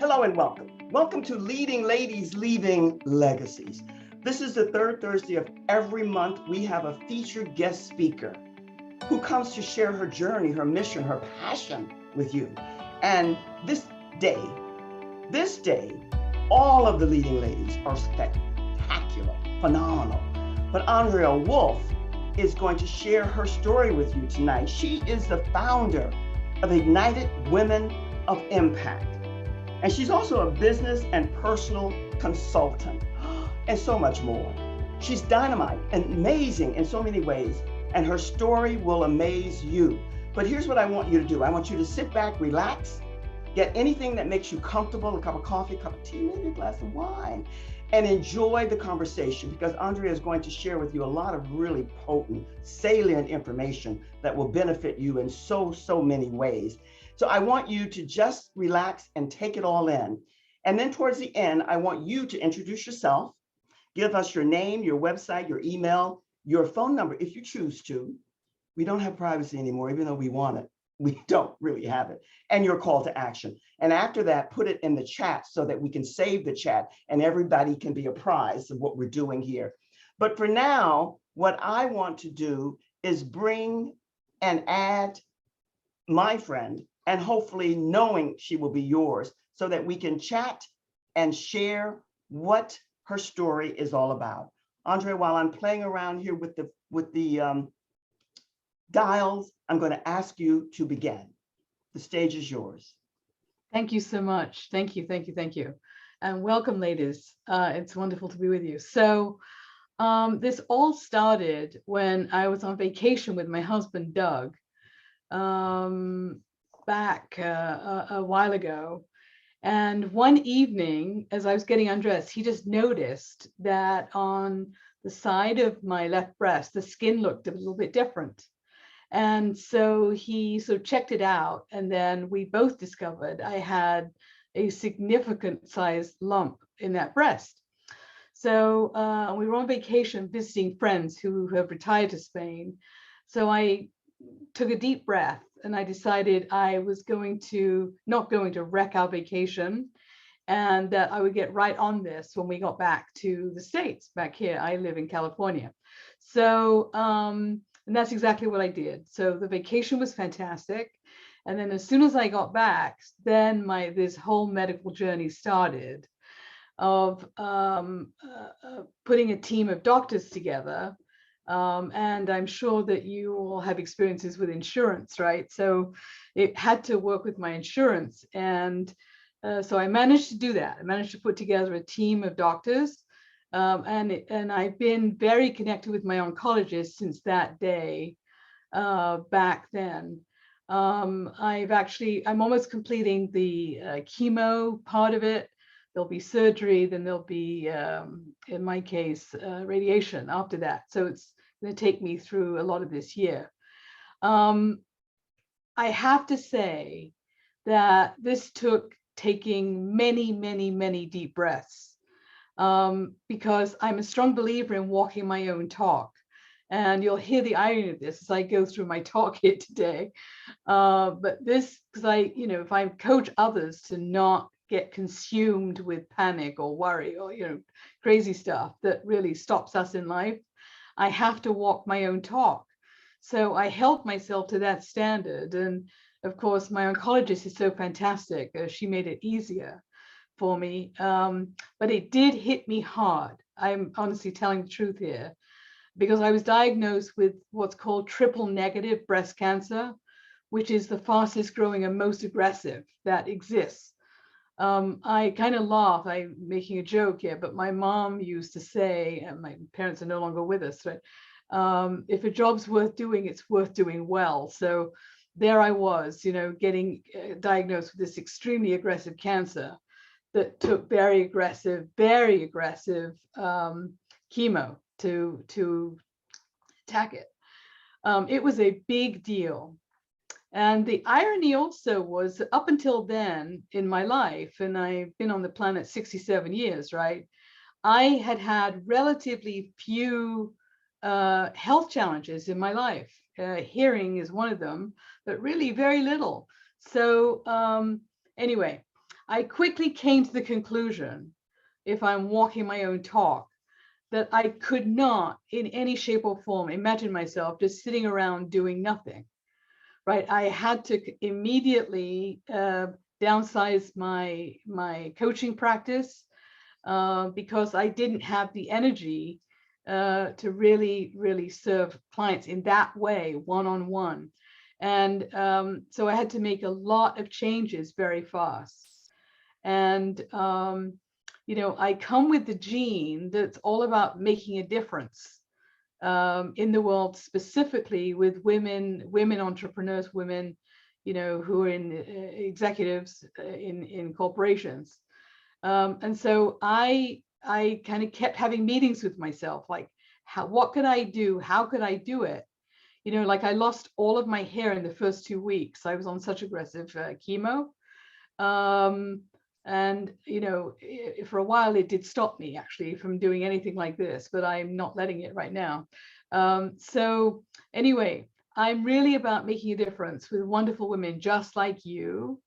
Hello and welcome. Welcome to Leading Ladies Leaving Legacies. This is the third Thursday of every month. We have a featured guest speaker who comes to share her journey, her mission, her passion with you. And this day, all of the leading ladies are spectacular, phenomenal. But Andrea Woolf is going to share her story with you tonight. She is the founder of Ignited Women of Impact. And she's also a business and personal consultant and so much more. She's dynamite and amazing in so many ways, and her story will amaze you. But here's what I want you to do. I want you to sit back, relax, get anything that makes you comfortable, a cup of coffee, a cup of tea, maybe a glass of wine, and enjoy the conversation, because Andrea is going to share with you a lot of really potent, salient information that will benefit you in so many ways. So I want you to just relax and take it all in. And then towards the end, I want you to introduce yourself, give us your name, your website, your email, your phone number, if you choose to. We don't have privacy anymore, even though we want it. We don't really have it. And your call to action. And after that, put it in the chat so that we can save the chat and everybody can be apprised of what we're doing here. But for now, what I want to do is bring and add my friend, and hopefully knowing she will be yours, so that we can chat and share what her story is all about. Andrea, while I'm playing around here with the dials, I'm going to ask you to begin. The stage is yours. Thank you so much. Thank you. And welcome, ladies. It's wonderful to be with you. So this all started when I was on vacation with my husband, Doug, back a while ago. And one evening, as I was getting undressed, he just noticed that on the side of my left breast, the skin looked a little bit different. And so he sort of checked it out. And then we both discovered I had a significant sized lump in that breast. So we were on vacation visiting friends who have retired to Spain. So I took a deep breath and I decided I was not going to wreck our vacation, and that I would get right on this when we got back to the States. Back here, I live in California. So, and that's exactly what I did. So the vacation was fantastic. And then as soon as I got back, then this whole medical journey started of putting a team of doctors together. And I'm sure that you all have experiences with insurance, right? So it had to work with my insurance. And so I managed to do that. I managed to put together a team of doctors. And I've been very connected with my oncologist since that day back then. I'm almost completing the chemo part of it. There'll be surgery, then there'll be, in my case, radiation after that. So it's going to take me through a lot of this year. I have to say that this took taking many deep breaths, because I'm a strong believer in walking my own talk. And you'll hear the irony of this as I go through my talk here today. But this, because if I coach others to not get consumed with panic or worry or crazy stuff that really stops us in life, I have to walk my own talk. So I held myself to that standard. And of course, my oncologist is so fantastic. She made it easier for me. But it did hit me hard. I'm honestly telling the truth here, because I was diagnosed with what's called triple negative breast cancer, which is the fastest growing and most aggressive that exists. I kind of laugh, I'm making a joke here, but my mom used to say, and my parents are no longer with us, right? If a job's worth doing, it's worth doing well. So there I was, getting diagnosed with this extremely aggressive cancer that took very aggressive chemo to attack it. It was a big deal. And the irony also was, up until then in my life, and I've been on the planet 67 years, right? I had relatively few health challenges in my life. Hearing is one of them, but really very little. So anyway, I quickly came to the conclusion, if I'm walking my own talk, that I could not in any shape or form imagine myself just sitting around doing nothing, right? I had to immediately downsize my coaching practice because I didn't have the energy to really serve clients in that way, one-on-one. And so I had to make a lot of changes very fast. And I come with the gene that's all about making a difference in the world, specifically with women entrepreneurs, women, who are in executives in corporations. And so I kind of kept having meetings with myself, like, what could I do? How could I do it? Like I lost all of my hair in the first 2 weeks. I was on such aggressive chemo. And, for a while, it did stop me actually from doing anything like this, but I'm not letting it right now. So anyway, I'm really about making a difference with wonderful women just like you.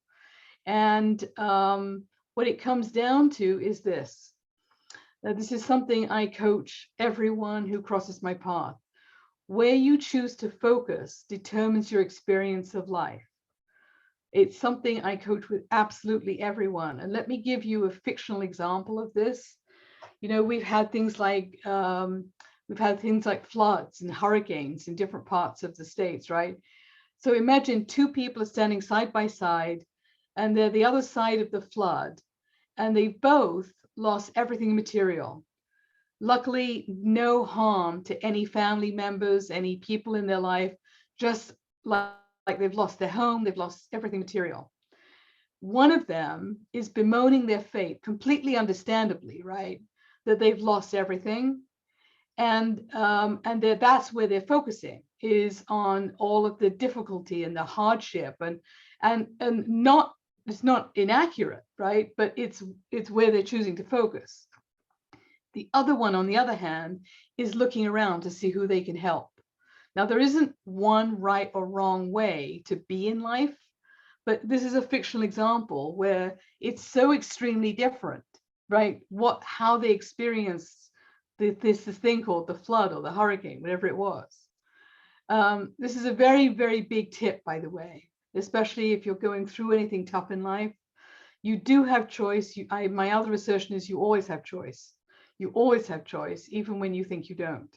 And what it comes down to is this. This is something I coach everyone who crosses my path. Where you choose to focus determines your experience of life. It's something I coach with absolutely everyone. And let me give you a fictional example of this. We've had things like floods and hurricanes in different parts of the States, right? So imagine two people are standing side by side, and they're the other side of the flood, and they both lost everything material. Luckily, no harm to any family members, any people in their life, just like they've lost their home, they've lost everything material. One of them is bemoaning their fate, completely understandably, right? That they've lost everything. And that's where they're focusing, is on all of the difficulty and the hardship, and not, it's not inaccurate, right? But it's where they're choosing to focus. The other one, on the other hand, is looking around to see who they can help. Now, there isn't one right or wrong way to be in life, but this is a fictional example where it's so extremely different, right? How they experience this thing called the flood or the hurricane, whatever it was. This is a very, very big tip, by the way, especially if you're going through anything tough in life. You do have choice. My other assertion is you always have choice. You always have choice, even when you think you don't.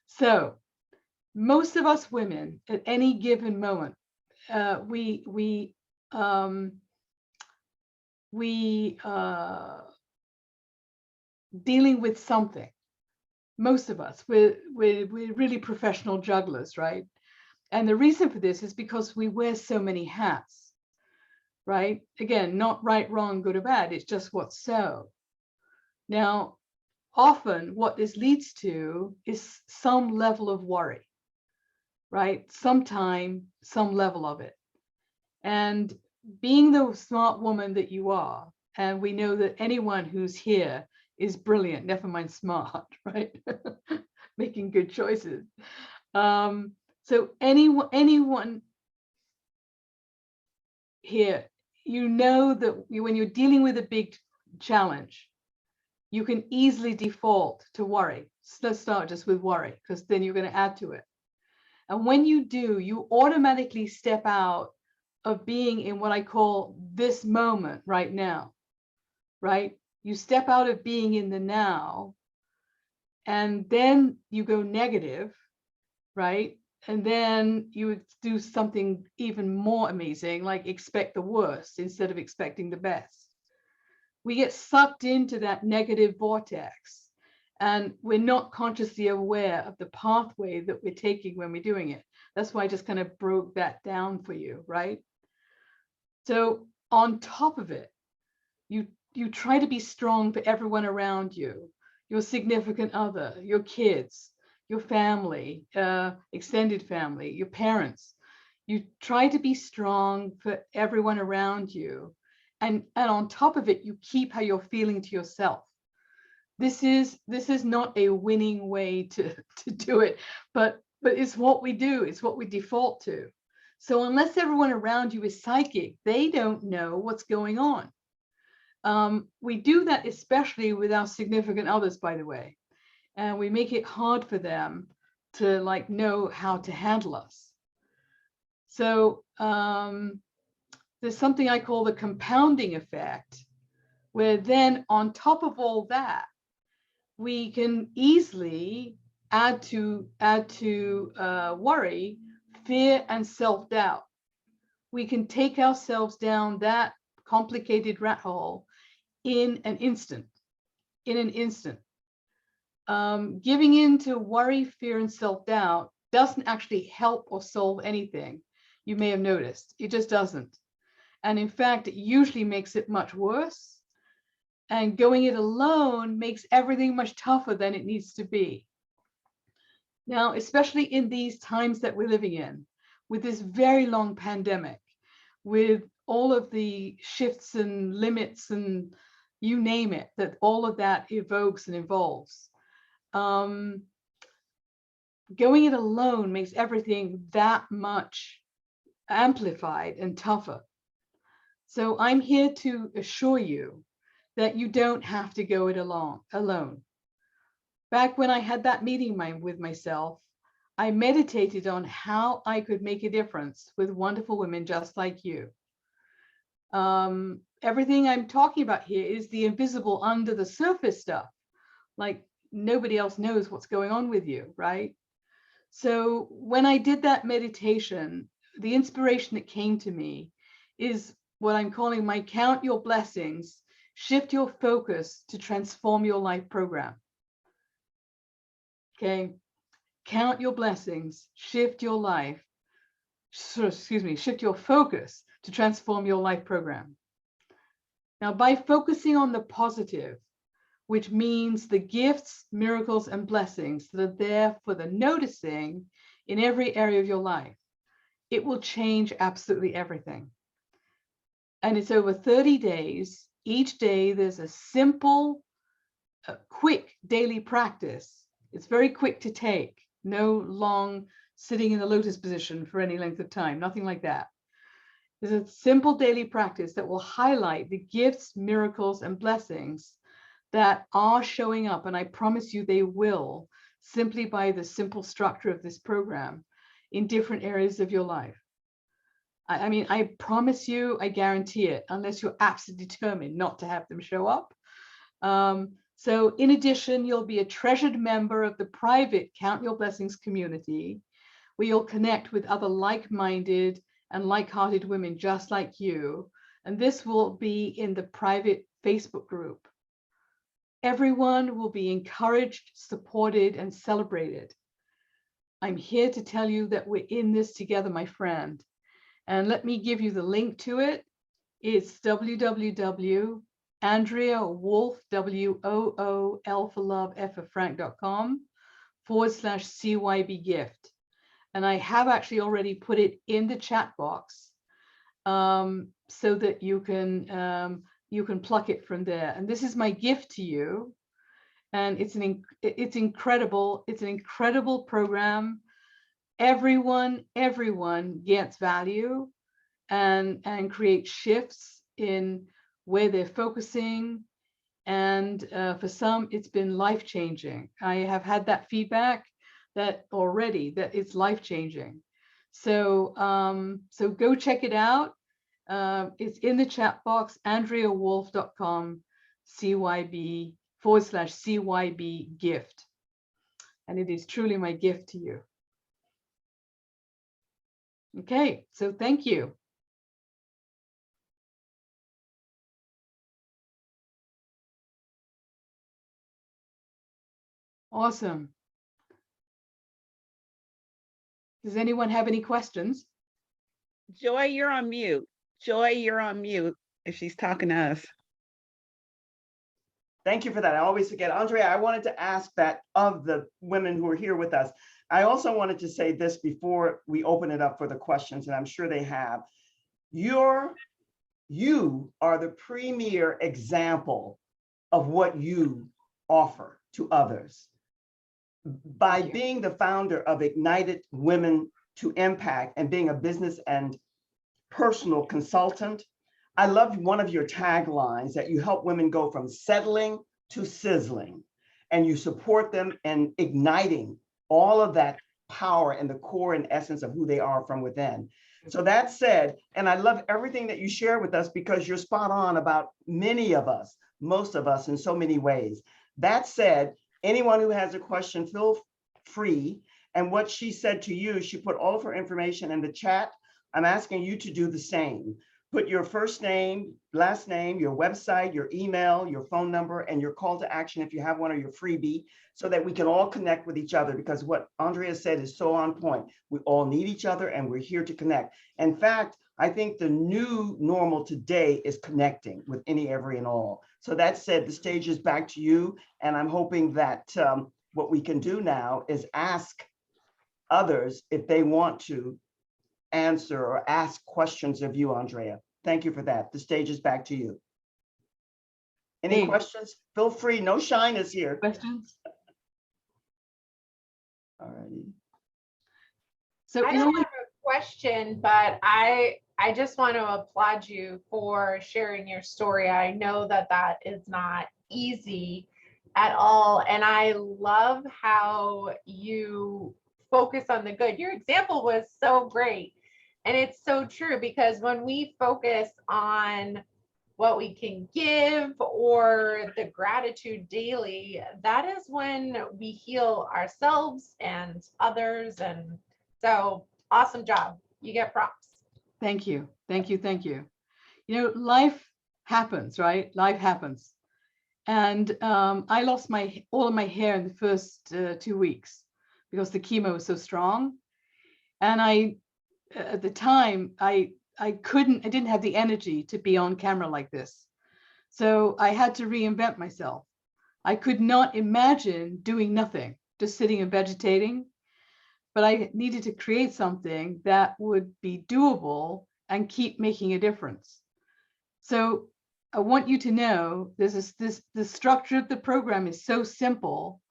So most of us women at any given moment, we dealing with something. Most of us, we're really professional jugglers, right? And the reason for this is because we wear so many hats, right? Again, not right, wrong, good or bad. It's just what's so. Now, often what this leads to is some level of worry, right? Sometime, some level of it. And being the smart woman that you are, and we know that anyone who's here is brilliant, never mind smart, right? Making good choices. So anyone here, that when you're dealing with a big challenge, you can easily default to worry. So let's start just with worry, because then you're going to add to it. And when you do, you automatically step out of being in what I call this moment right now, right? You step out of being in the now, and then you go negative, right? And then you would do something even more amazing, like expect the worst instead of expecting the best. We get sucked into that negative vortex, and we're not consciously aware of the pathway that we're taking when we're doing it. That's why I just kind of broke that down for you, right? So on top of it, you try to be strong for everyone around you, your significant other, your kids, your family, extended family, your parents. You try to be strong for everyone around you. And on top of it, you keep how you're feeling to yourself. This is not a winning way to do it, but it's what we do. It's what we default to. So unless everyone around you is psychic, they don't know what's going on. We do that especially with our significant others, by the way, and we make it hard for them to like know how to handle us. So there's something I call the compounding effect, where then on top of all that, we can easily add to worry, fear, and self-doubt. We can take ourselves down that complicated rat hole in an instant. Giving in to worry, fear, and self-doubt doesn't actually help or solve anything. You may have noticed, it just doesn't. And in fact, it usually makes it much worse. And going it alone makes everything much tougher than it needs to be. Now, especially in these times that we're living in, with this very long pandemic, with all of the shifts and limits and you name it, that all of that evokes and involves. Going it alone makes everything that much amplified and tougher. So I'm here to assure you that you don't have to go it alone. Back when I had that meeting with myself, I meditated on how I could make a difference with wonderful women just like you. Everything I'm talking about here is the invisible under the surface stuff. Like nobody else knows what's going on with you, right? So when I did that meditation, the inspiration that came to me is what I'm calling my Count Your Blessings, Shift Your Focus to Transform Your Life program. Okay, count your blessings, shift your life, shift your focus to transform your life program. Now, by focusing on the positive, which means the gifts, miracles, and blessings that are there for the noticing in every area of your life, it will change absolutely everything. And it's over 30 days. Each day, there's a simple, quick daily practice. It's very quick to take, no long sitting in the lotus position for any length of time, nothing like that. There's a simple daily practice that will highlight the gifts, miracles, and blessings that are showing up, and I promise you they will, simply by the simple structure of this program in different areas of your life. I mean, I promise you, I guarantee it, unless you're absolutely determined not to have them show up. So in addition, you'll be a treasured member of the private Count Your Blessings community, where you'll connect with other like-minded and like-hearted women just like you. And this will be in the private Facebook group. Everyone will be encouraged, supported, and celebrated. I'm here to tell you that we're in this together, my friend. And let me give you the link to it. It's Andrea Woolf, WOOL for love, F for Frank.com/CYB gift. And I have actually already put it in the chat box so that you can pluck it from there. And this is my gift to you. And it's incredible. It's an incredible program. Everyone gets value and create shifts in where they're focusing. And for some, it's been life-changing. I have had that feedback that it's life-changing. So, so go check it out. It's in the chat box, andreawolf.com/CYB gift. And it is truly my gift to you. Okay, so thank you. Awesome. Does anyone have any questions? Joy, you're on mute. Joy, you're on mute if she's talking to us. Thank you for that. I always forget. Andrea, I wanted to ask that of the women who are here with us. I also wanted to say this before we open it up for the questions, and I'm sure they have. You are the premier example of what you offer to others. By being the founder of Ignited Women to impact and being a business and personal consultant. I love one of your taglines that you help women go from settling to sizzling, and you support them in igniting all of that power and the core and essence of who they are from within. So that said, and I love everything that you share with us because you're spot on about many of us, most of us in so many ways. That said, anyone who has a question, feel free. And what she said to you, she put all of her information in the chat. I'm asking you to do the same. Put your first name, last name, your website, your email, your phone number, and your call to action if you have one, or your freebie, so that we can all connect with each other, because what Andrea said is so on point. We all need each other and we're here to connect. In fact, I think the new normal today is connecting with any, every, and all. So that said, the stage is back to you. And I'm hoping that what we can do now is ask others if they want to answer or ask questions of you, Andrea. Thank you for that. The stage is back to you. Any Hey. questions? Feel free. No shyness here. Questions? All righty. So I don't have a question, but I just want to applaud you for sharing your story. I know that that is not easy at all, and I love how you focus on the good. Your example was so great, and it's so true, because when we focus on what we can give or the gratitude daily, that is when we heal ourselves and others. And so awesome job. You get props. thank you. Thank you. Thank you. You know, life happens, right? Life happens. And I lost all of my hair in the first 2 weeks because the chemo was so strong. And at the time, I didn't have the energy to be on camera like this. So I had to reinvent myself. I could not imagine doing nothing, just sitting and vegetating, but I needed to create something that would be doable and keep making a difference. So I want you to know the structure of the program is so simple.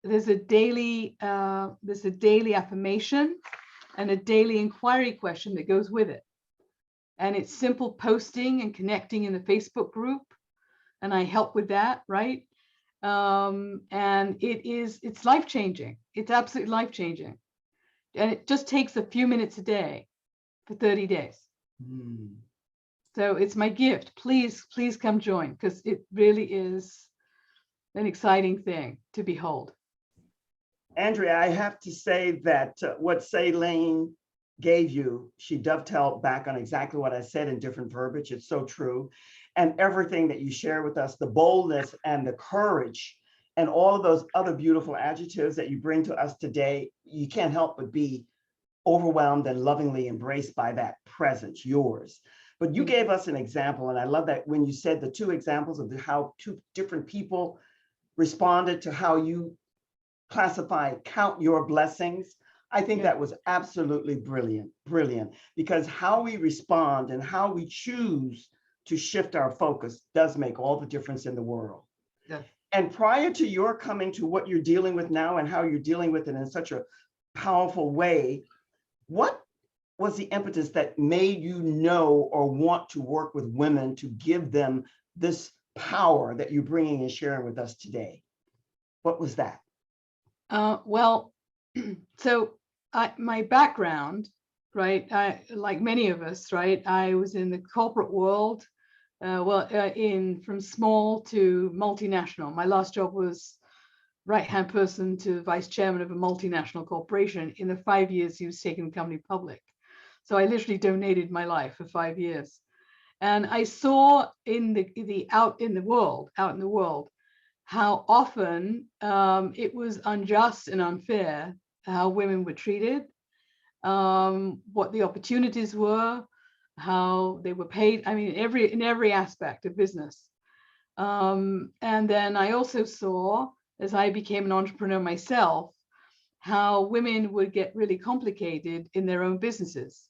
There's a daily affirmation and a daily inquiry question that goes with it. And it's simple posting and connecting in the Facebook group. And I help with that, right? And it's life-changing. It's absolutely life-changing. And it just takes a few minutes a day for 30 days. Hmm. So it's my gift. Please come join, because it really is an exciting thing to behold. Andrea, I have to say that what Celine gave you, she dovetailed back on exactly what I said in different verbiage. It's so true. And everything that you share with us, the boldness and the courage and all of those other beautiful adjectives that you bring to us today, you can't help but be overwhelmed and lovingly embraced by that presence, yours. But you gave us an example, and I love that when you said the two examples of how two different people responded to how you classify, count your blessings. I think that was absolutely brilliant, because how we respond and how we choose to shift our focus does make all the difference in the world. Yeah. And prior to your coming to what you're dealing with now and how you're dealing with it in such a powerful way, what was the impetus that made you know or want to work with women to give them this power that you're bringing and sharing with us today? What was that? Well, so my background, right, like many of us, right, I was in the corporate world, from small to multinational. My last job was right-hand person to vice chairman of a multinational corporation in the 5 years he was taking the company public. So I literally donated my life for 5 years. And I saw out in the world, how often it was unjust and unfair how women were treated, what the opportunities were, how they were paid. I mean, in every aspect of business. And then I also saw, as I became an entrepreneur myself, how women would get really complicated in their own businesses,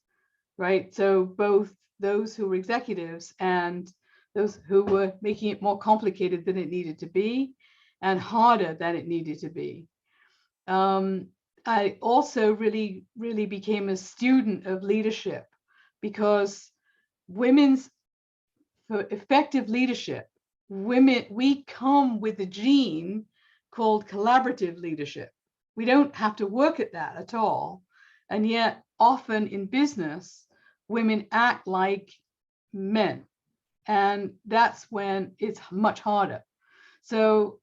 right? So both those who were executives and those who were making it more complicated than it needed to be and harder than it needed to be. I also really, really became a student of leadership, because women's, for effective leadership, we come with a gene called collaborative leadership. We don't have to work at that at all. And yet often in business, women act like men. And that's when it's much harder. So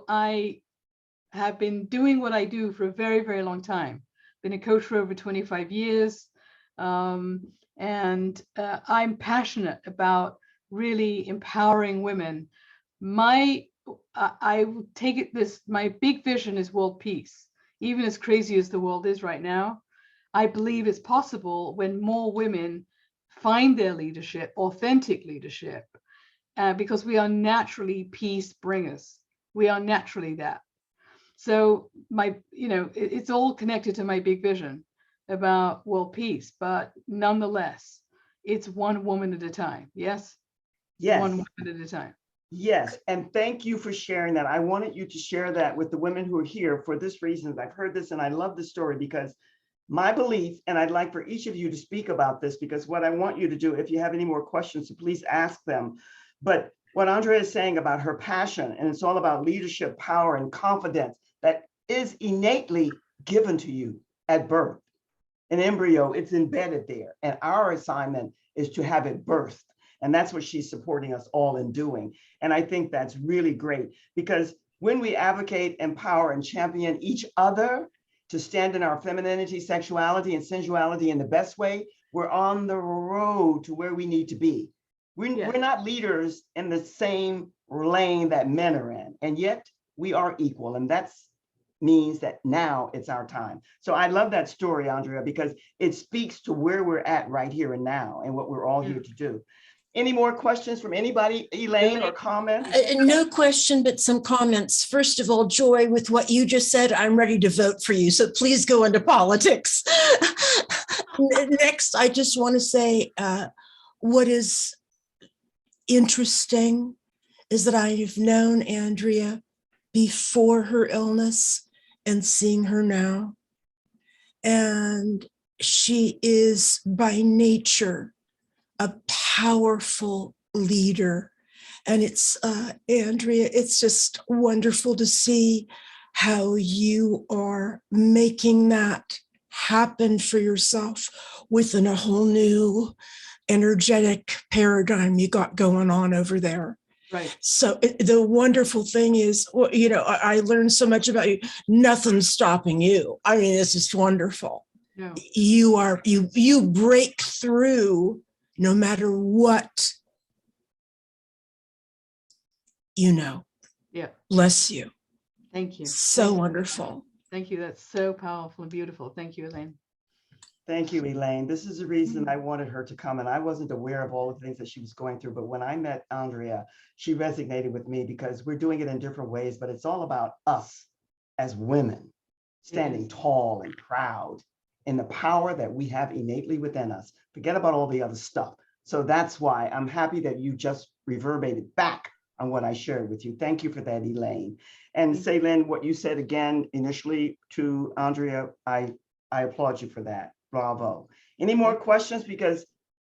I have been doing what I do for a very, very long time. Been a coach for over 25 years. And I'm passionate about really empowering women. I take it this, my big vision is world peace. Even as crazy as the world is right now, I believe it's possible when more women find their leadership, authentic leadership, because we are naturally peace bringers. We are naturally that. So it's all connected to my big vision about world peace, but nonetheless, it's one woman at a time. Yes? Yes. One woman at a time. Yes, and thank you for sharing that. I wanted you to share that with the women who are here for this reason. I've heard this and I love the story, because my belief, and I'd like for each of you to speak about this, because what I want you to do, if you have any more questions, so please ask them. But what Andrea is saying about her passion, and it's all about leadership, power, and confidence that is innately given to you at birth. An embryo, it's embedded there. And our assignment is to have it birthed. And that's what she's supporting us all in doing. And I think that's really great, because when we advocate, empower, and champion each other to stand in our femininity, sexuality, and sensuality in the best way, we're on the road to where we need to be. We're not leaders in the same lane that men are in, and yet we are equal. And that means that now it's our time. So I love that story, Andrea, because it speaks to where we're at right here and now and what we're all here to do. Any more questions from anybody, Elaine, or comments? No question, but some comments. First of all, Joy, with what you just said, I'm ready to vote for you. So please go into politics. Next, I just want to say what is interesting is that I've known Andrea before her illness and seeing her now. And she is by nature a powerful leader. And it's, Andrea, it's just wonderful to see how you are making that happen for yourself within a whole new energetic paradigm you got going on over there. Right. So the wonderful thing is, well, I learned so much about you. Nothing's stopping you. I mean, it's just wonderful. No. You break through no matter what, Yeah. Bless you. Thank you. So Thank you. wonderful. Thank you. That's so powerful and beautiful. Thank you, Elaine. Thank you, Elaine. This is the reason I wanted her to come, and I wasn't aware of all the things that she was going through. But when I met Andrea, she resonated with me because we're doing it in different ways, but it's all about us as women standing tall and proud in the power that we have innately within us. Forget about all the other stuff. So that's why I'm happy that you just reverberated back on what I shared with you. Thank you for that, Elaine. And Ceylin, what you said again initially to Andrea, I applaud you for that. Bravo. Any more questions? Because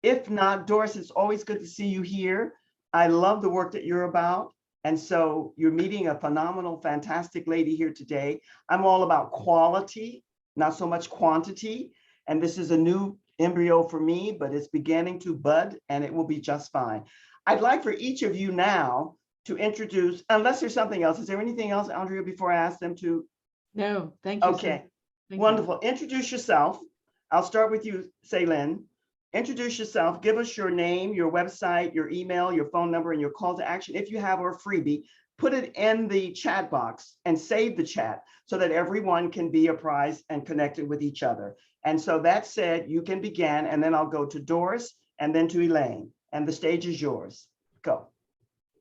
if not, Doris, it's always good to see you here. I love the work that you're about. And so you're meeting a phenomenal, fantastic lady here today. I'm all about quality, not so much quantity. And this is a new embryo for me, but it's beginning to bud and it will be just fine. I'd like for each of you now to introduce, unless there's something else. Is there anything else, Andrea, before I ask them to? No, thank you. Okay, Thank wonderful. You. Introduce yourself. I'll start with you, Ceylin. Introduce yourself, give us your name, your website, your email, your phone number, and your call to action. If you have a freebie, put it in the chat box and save the chat so that everyone can be apprised and connected with each other. And so that said, you can begin, and then I'll go to Doris and then to Elaine, and the stage is yours. Go.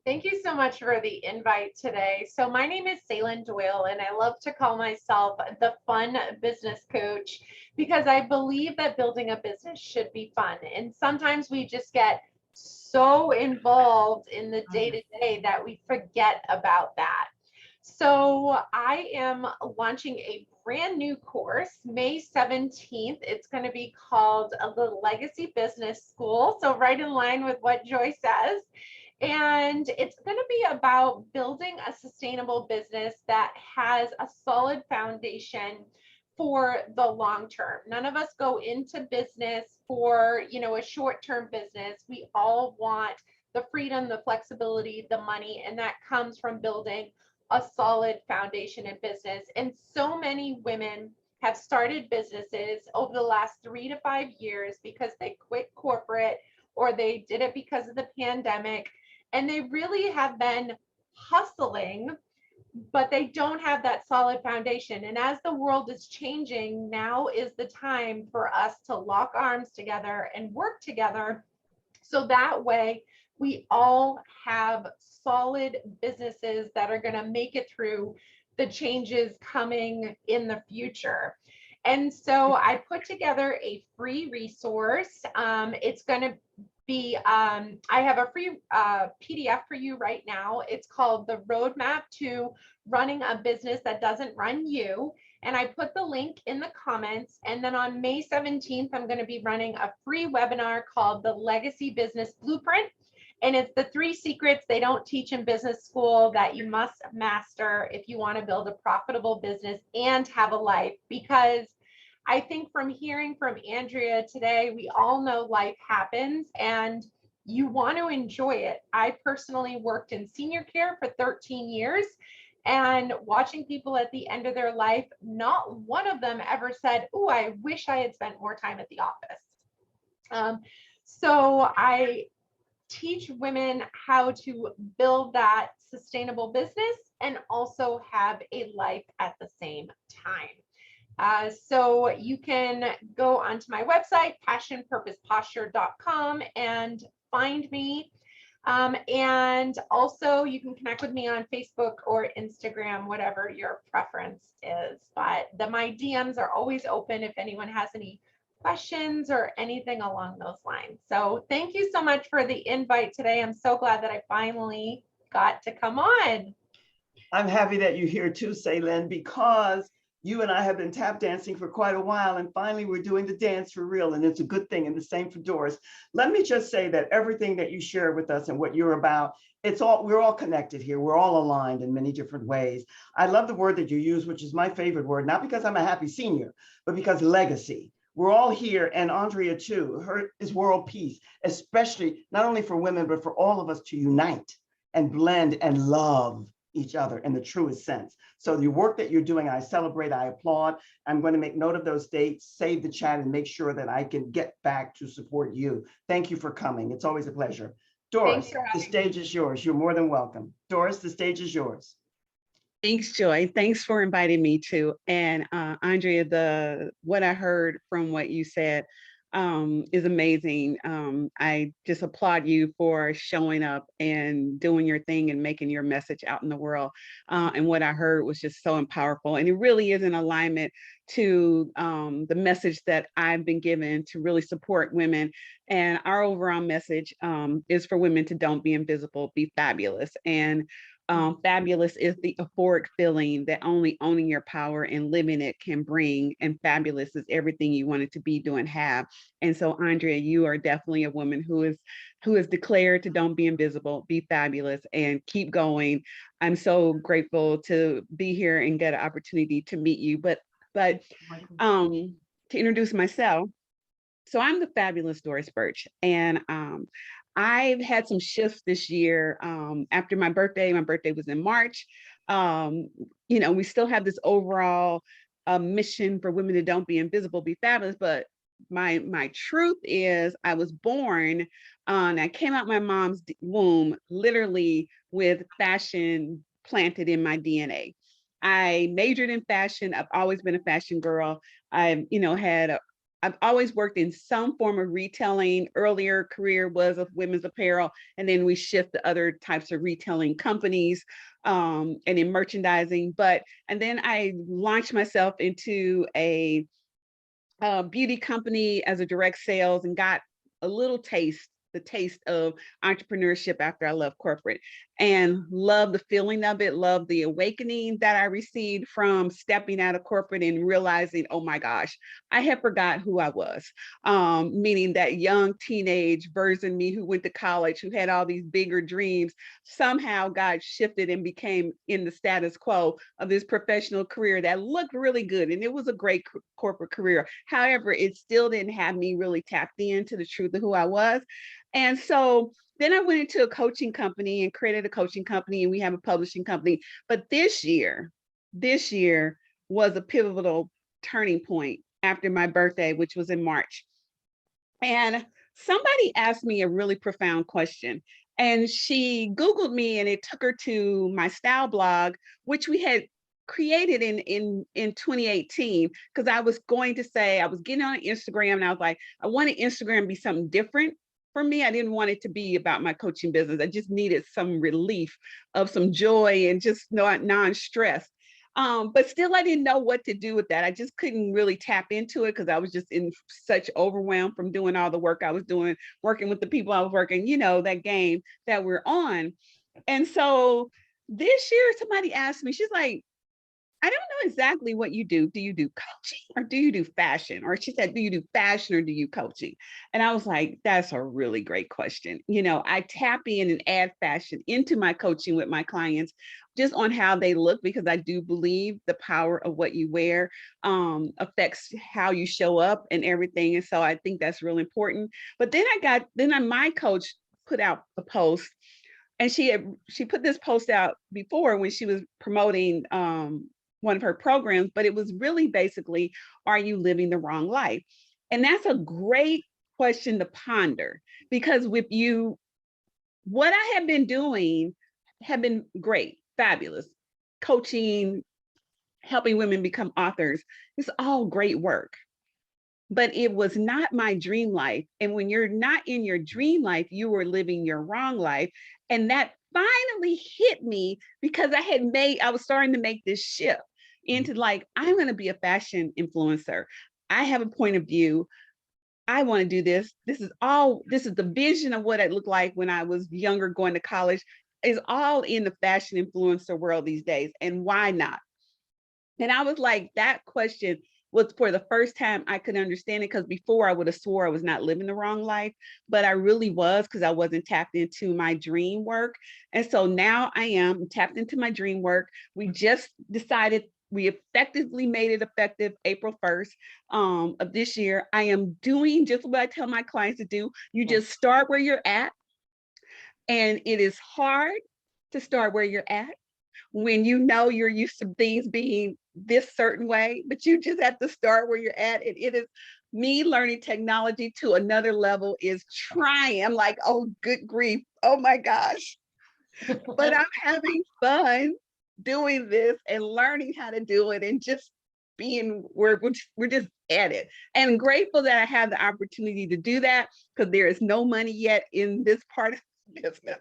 Thank you so much for the invite today. So my name is Ceylin Doyle, and I love to call myself the fun business coach because I believe that building a business should be fun. And sometimes we just get so involved in the day-to-day that we forget about that. So I am launching a brand new course May 17th. It's going to be called the Legacy Business School. So right in line with what Joy says. And it's going to be about building a sustainable business that has a solid foundation for the long term. None of us go into business for, a short-term business. We all want the freedom, the flexibility, the money, and that comes from building a solid foundation in business. And so many women have started businesses over the last 3 to 5 years because they quit corporate or they did it because of the pandemic. And they really have been hustling, but they don't have that solid foundation. And as the world is changing, now is the time for us to lock arms together and work together. So that way we all have solid businesses that are going to make it through the changes coming in the future. And so I put together a free resource. It's going to be, I have a free PDF for you right now. It's called The Roadmap to Running a Business That Doesn't Run You. And I put the link in the comments. And then on May 17th, I'm going to be running a free webinar called The Legacy Business Blueprint. And it's the 3 secrets they don't teach in business school that you must master if you want to build a profitable business and have a life. Because I think from hearing from Andrea today, we all know life happens and you want to enjoy it. I personally worked in senior care for 13 years. And watching people at the end of their life, not one of them ever said, "Oh, I wish I had spent more time at the office." So I teach women how to build that sustainable business and also have a life at the same time. So you can go onto my website, passionpurposeposture.com, and find me. And also you can connect with me on Facebook or Instagram, whatever your preference is. But my DMs are always open if anyone has any questions or anything along those lines. So thank you so much for the invite today. I'm so glad that I finally got to come on. I'm happy that you're here too, Saylin, because you and I have been tap dancing for quite a while, and finally we're doing the dance for real, and it's a good thing, and the same for Doris. Let me just say that everything that you share with us and what you're about, we're all connected here. We're all aligned in many different ways. I love the word that you use, which is my favorite word, not because I'm a happy senior, but because legacy. We're all here, and Andrea too, her is world peace, especially not only for women, but for all of us to unite and blend and love each other in the truest sense. So the work that you're doing, I celebrate, I applaud. I'm going to make note of those dates, save the chat, and make sure that I can get back to support you. Thank you for coming. It's always a pleasure. Doris, the stage is yours. You're more than welcome. Doris, the stage is yours. Thanks, Joy. Thanks for inviting me too. And Andrea, what I heard from what you said is amazing. I just applaud you for showing up and doing your thing and making your message out in the world. And what I heard was just so powerful. And it really is in alignment to the message that I've been given to really support women. And our overall message is for women to don't be invisible, be fabulous. And fabulous is the euphoric feeling that only owning your power and living it can bring. And fabulous is everything you want it to be, do, and have. And so, Andrea, you are definitely a woman who is declared to don't be invisible, be fabulous, and keep going. I'm so grateful to be here and get an opportunity to meet you. But to introduce myself, so I'm the fabulous Doris Birch, and I've had some shifts this year after my birthday. My birthday was in March. We still have this overall mission for women to don't be invisible, be fabulous. But my truth is I was born and I came out my mom's womb literally with fashion planted in my DNA. I majored in fashion. I've always been a fashion girl. I've always worked in some form of retailing. Earlier career was of women's apparel, and then we shift to other types of retailing companies and in merchandising. And then I launched myself into a beauty company as a direct sales and got a little taste, the taste of entrepreneurship after I left corporate. and love the feeling of it, love the awakening that I received from stepping out of corporate and realizing, oh my gosh, I had forgot who I was. Meaning that young teenage version me who went to college, who had all these bigger dreams, somehow got shifted and became in the status quo of this professional career that looked really good. And it was a great corporate career. However, it still didn't have me really tapped into the truth of who I was. And so then I went into a coaching company and created a coaching company, and we have a publishing company. But this year was a pivotal turning point after my birthday, which was in March. And somebody asked me a really profound question. And she Googled me, and it took her to my style blog, which we had created in 2018, because I was going to say, I was getting on Instagram and I was like, I wanted Instagram to be something different for me. I didn't want it to be about my coaching business. I just needed some relief of some joy and just non-stress. But still, I didn't know what to do with that. I just couldn't really tap into it because I was just in such overwhelm from doing all the work I was doing, working with the people I was working, that game that we're on. And so this year, somebody asked me, she's like, I don't know exactly what you do. Do you do coaching or do you do fashion? Or she said, do you do fashion or do you coaching? And I was like, that's a really great question. I tap in and add fashion into my coaching with my clients just on how they look, because I do believe the power of what you wear affects how you show up and everything. And so I think that's really important. But then my coach put out a post, and she put this post out before when she was promoting one of her programs, but it was really basically, are you living the wrong life? And that's a great question to ponder, because what I have been doing have been great, fabulous. Coaching, helping women become authors, it's all great work. But it was not my dream life. And when you're not in your dream life, you were living your wrong life. And that finally hit me, because I was starting to make this shift into like, I'm going to be a fashion influencer. I have a point of view. I want to do this. This is the vision of what it looked like when I was younger, going to college, is all in the fashion influencer world these days. And why not? And I was like, that question was for the first time I could understand it, because before I would have swore I was not living the wrong life, but I really was, because I wasn't tapped into my dream work. And so now I am tapped into my dream work. We just decided, we effectively made it effective April 1st of this year. I am doing just what I tell my clients to do. You just start where you're at. And it is hard to start where you're at when you're used to things being this certain way, but you just have to start where you're at. And it is me learning technology to another level is trying. I'm like, oh, good grief. Oh my gosh. But I'm having fun doing this and learning how to do it, and just we're just at it. And grateful that I have the opportunity to do that, because there is no money yet in this part of the business.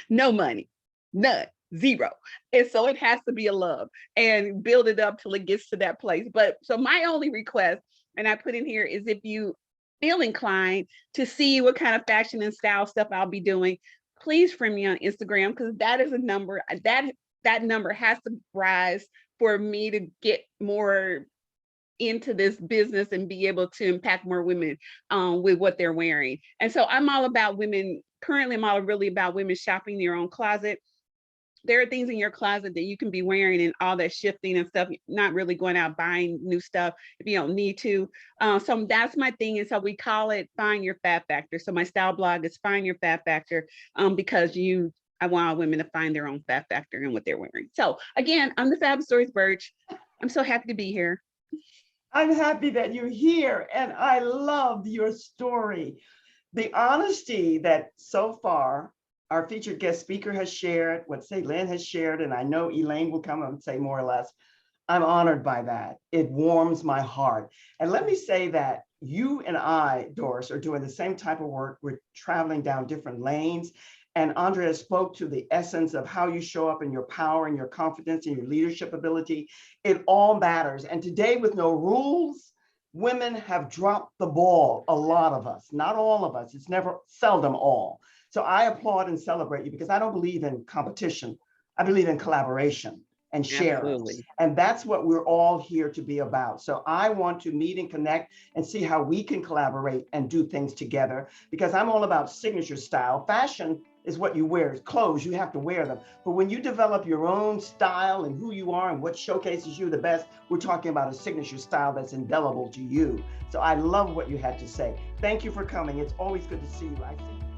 No money, none. Zero. And so it has to be a love and build it up till it gets to that place. But so my only request, and I put in here, is if you feel inclined to see what kind of fashion and style stuff I'll be doing, please friend me on Instagram, because that is a number that number has to rise for me to get more into this business and be able to impact more women with what they're wearing. And so I'm all about women. Currently, I'm all really about women shopping their own closet. There are things in your closet that you can be wearing, and all that shifting and stuff, not really going out buying new stuff if you don't need to. So that's my thing. And so we call it Find Your Fab Factor. So my style blog is Find Your Fab Factor, because I want all women to find their own fab factor in what they're wearing. So again, I'm the Fab Stories Birch. I'm so happy to be here. I'm happy that you're here, and I loved your story. The honesty that so far our featured guest speaker has shared, what Lynn has shared, and I know Elaine will come and say more or less. I'm honored by that. It warms my heart. And let me say that you and I, Doris, are doing the same type of work. We're traveling down different lanes. And Andrea spoke to the essence of how you show up in your power and your confidence and your leadership ability. It all matters. And today, with no rules, women have dropped the ball, a lot of us, not all of us. It's seldom all. So I applaud and celebrate you because I don't believe in competition. I believe in collaboration and sharing. Absolutely. And that's what we're all here to be about. So I want to meet and connect and see how we can collaborate and do things together, because I'm all about signature style. Fashion is what you wear, clothes, you have to wear them. But when you develop your own style and who you are and what showcases you the best, we're talking about a signature style that's indelible to you. So I love what you had to say. Thank you for coming. It's always good to see you. I see.